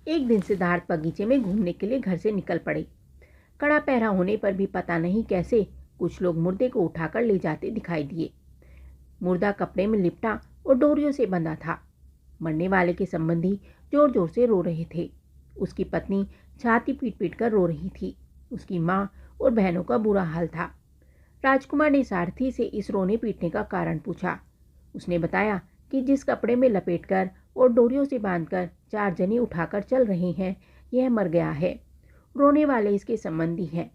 एक दिन सिद्धार्थ बगीचे में घूमने के लिए घर से निकल पड़े। कड़ा पहरा होने पर भी पता नहीं कैसे कुछ लोग मुर्दे को उठाकर ले जाते दिखाई दिए। मुर्दा कपड़े में लिपटा और डोरियों से बंधा था। मरने वाले के संबंधी जोर जोर से रो रहे थे। उसकी पत्नी छाती पीट पीट कर रो रही थी। उसकी माँ और बहनों का बुरा हाल था। राजकुमार ने सारथी से इस रोने पीटने का कारण पूछा। उसने बताया कि जिस कपड़े में लपेटकर और डोरियों से बांधकर 4 जने उठाकर चल रहे हैं, यह मर गया है। रोने वाले इसके संबंधी हैं।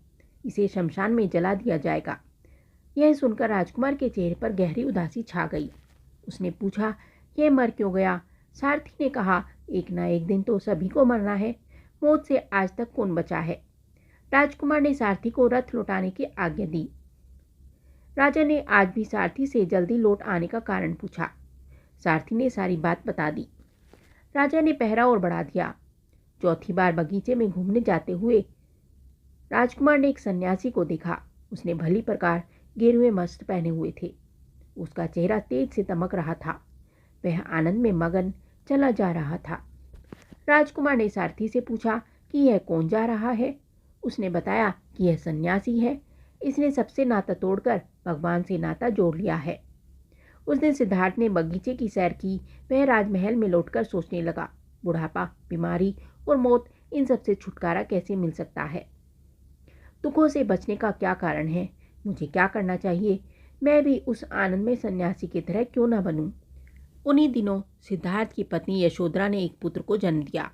इसे शमशान में जला दिया जाएगा। यह सुनकर राजकुमार के चेहरे पर गहरी उदासी छा गई। उसने पूछा, यह मर क्यों गया? सारथी ने कहा, एक ना एक दिन तो सभी को मरना है। मौत से आज तक कौन बचा है? राजकुमार ने सारथी को रथ लौटाने की आज्ञा दी। राजा ने आज भी सारथी से जल्दी लौट आने का कारण पूछा। सारथी ने सारी बात बता दी। राजा ने पहरा और बढ़ा दिया। चौथी बार बगीचे में घूमने जाते हुए राजकुमार ने एक सन्यासी को देखा। उसने भली प्रकार गेरुए वस्त्र पहने हुए थे। उसका चेहरा तेज से दमक रहा था। वह आनंद में मगन चला जा रहा था। राजकुमार ने सारथी से पूछा कि यह कौन जा रहा है। उसने बताया कि यह सन्यासी है। इसने सबसे नाता तोड़कर भगवान से नाता जोड़ लिया है। उस दिन सिद्धार्थ ने बगीचे की सैर की। वह राजमहल में लौटकर सोचने लगा, बुढ़ापा, बीमारी और मौत, इन सब से छुटकारा कैसे मिल सकता है? दुखों से बचने का क्या कारण है? मुझे क्या करना चाहिए? मैं भी उस आनंद में सन्यासी की तरह क्यों न बनूं? उन्हीं दिनों सिद्धार्थ की पत्नी यशोधरा ने एक पुत्र को जन्म दिया।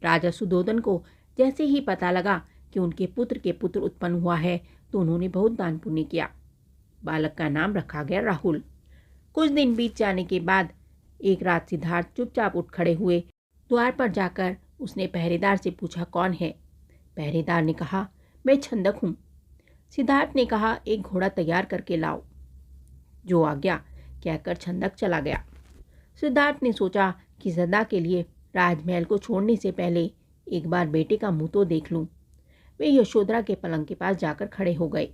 राजा सुधोधन को जैसे ही पता लगा कि उनके पुत्र के पुत्र उत्पन्न हुआ है, तो उन्होंने बहुत दान पुण्य किया। बालक का नाम रखा गया राहुल। कुछ दिन बीत जाने के बाद एक रात सिद्धार्थ चुपचाप उठ खड़े हुए। द्वार पर जाकर उसने पहरेदार से पूछा, कौन है? पहरेदार ने कहा, मैं छंदक हूँ। सिद्धार्थ ने कहा, एक घोड़ा तैयार करके लाओ। जो आज्ञा कहकर छंदक चला गया। सिद्धार्थ ने सोचा कि सदा के लिए राजमहल को छोड़ने से पहले एक बार बेटे का मुंह तो देख लूं। वे यशोधरा के पलंग के पास जाकर खड़े हो गए।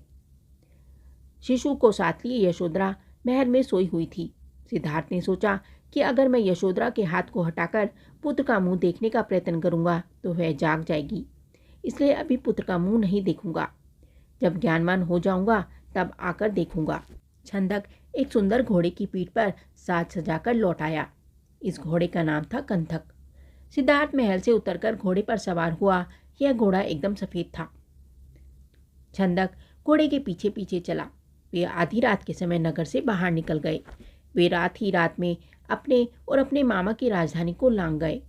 शिशु को साथ लिए यशोधरा महल में सोई हुई थी। सिद्धार्थ ने सोचा कि अगर मैं यशोधरा के हाथ को हटाकर पुत्र का मुंह देखने का प्रयत्न करूंगा तो वह जाग जाएगी। इसलिए अभी पुत्र का मुंह नहीं देखूंगा। जब ज्ञानवान हो जाऊंगा तब आकर देखूंगा। छंदक एक सुंदर घोड़े की पीठ पर साज सजाकर लौट आया। इस घोड़े का नाम था कंथक। सिद्धार्थ महल से उतरकर घोड़े पर सवार हुआ। यह घोड़ा एकदम सफेद था। छंदक घोड़े के पीछे पीछे चला। वे आधी रात के समय नगर से बाहर निकल गए। वे रात ही रात में अपने और अपने मामा की राजधानी को लांग गए।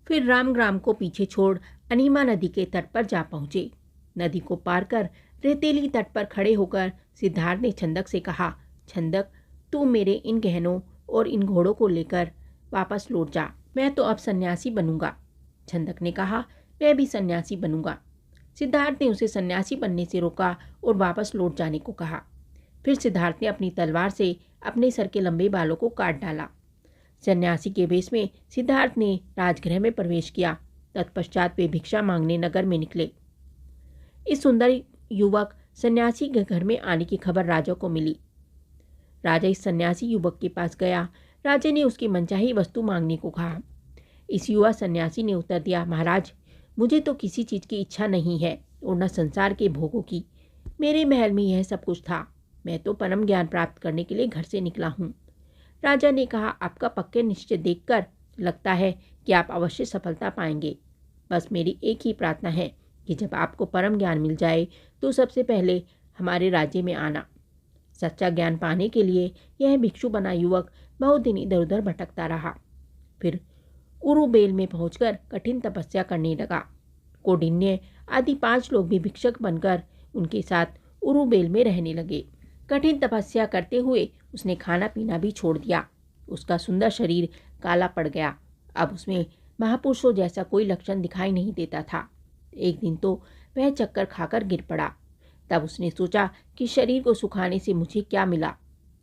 फिर रामग्राम को पीछे छोड़ अनीमा नदी के तट पर जा पहुंचे। नदी को पार कर रेतीली तट पर खड़े होकर सिद्धार्थ ने छंदक से कहा, छंदक, तू मेरे इन गहनों और इन घोड़ों को लेकर वापस लौट जा। मैं तो अब सन्यासी बनूंगा। छंदक ने कहा, मैं भी सन्यासी बनूंगा। सिद्धार्थ ने उसे सन्यासी बनने से रोका और वापस लौट जाने को कहा। फिर सिद्धार्थ ने अपनी तलवार से अपने सर के लंबे बालों को काट डाला। सन्यासी के वेश में सिद्धार्थ ने राजगृह में प्रवेश किया। तत्पश्चात वे भिक्षा मांगने नगर में निकले। इस सुंदर युवक सन्यासी के घर में आने की खबर राजा को मिली। राजा इस सन्यासी युवक के पास गया। राजा ने उसकी मनचाही वस्तु मांगने को कहा। इस युवा सन्यासी ने उत्तर दिया, महाराज, मुझे तो किसी चीज़ की इच्छा नहीं है और न संसार के भोगों की। मेरे महल में यह सब कुछ था। मैं तो परम ज्ञान प्राप्त करने के लिए घर से निकला हूँ। राजा ने कहा, आपका पक्के निश्चय देखकर लगता है कि आप अवश्य सफलता पाएंगे। बस मेरी एक ही प्रार्थना है कि जब आपको परम ज्ञान मिल जाए तो सबसे पहले हमारे राज्य में आना। सच्चा ज्ञान पाने के लिए यह भिक्षु बना युवक बहुत दिन इधर उधर भटकता रहा। फिर उरुबेल में पहुंचकर कठिन तपस्या करने लगा। कौंडिन्य आदि 5 लोग भी भिक्षक बनकर उनके साथ उरुबेल में रहने लगे। कठिन तपस्या करते हुए उसने खाना पीना भी छोड़ दिया। उसका सुंदर शरीर काला पड़ गया। अब उसमें महापुरुषों जैसा कोई लक्षण दिखाई नहीं देता था। एक दिन तो वह चक्कर खाकर गिर पड़ा। तब उसने सोचा कि शरीर को सुखाने से मुझे क्या मिला।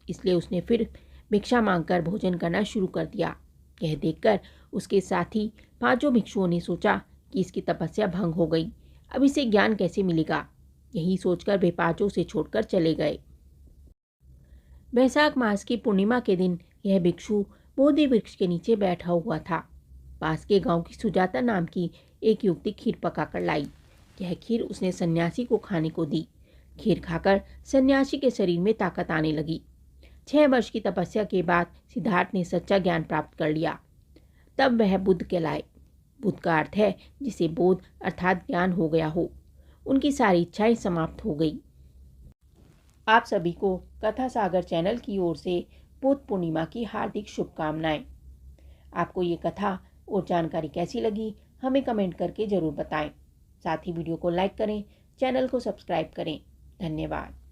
इसलिए उसने फिर भिक्षा मांगकर भोजन करना शुरू कर दिया। यह देखकर उसके साथी 5 भिक्षुओं ने सोचा कि इसकी तपस्या भंग हो गई। अब इसे ज्ञान कैसे मिलेगा? यही सोचकर वे 5 से छोड़कर चले गए। वैशाख मास की पूर्णिमा के दिन यह भिक्षु बोधि वृक्ष के नीचे बैठा हुआ था। पास के गांव की सुजाता नाम की एक युवती खीर पकाकर लाई। यह खीर उसने सन्यासी को खाने को दी। खीर खाकर सन्यासी के शरीर में ताकत आने लगी। 6 वर्ष की तपस्या के बाद सिद्धार्थ ने सच्चा ज्ञान प्राप्त कर लिया। तब वह बुद्ध कहलाए। बुद्ध का अर्थ है जिसे बोध अर्थात ज्ञान हो गया हो। उनकी सारी इच्छाएं समाप्त हो गई। आप सभी को कथा सागर चैनल की ओर से बुद्ध पूर्णिमा की हार्दिक शुभकामनाएं। आपको ये कथा और जानकारी कैसी लगी हमें कमेंट करके ज़रूर बताएं। साथ ही वीडियो को लाइक करें, चैनल को सब्सक्राइब करें। धन्यवाद।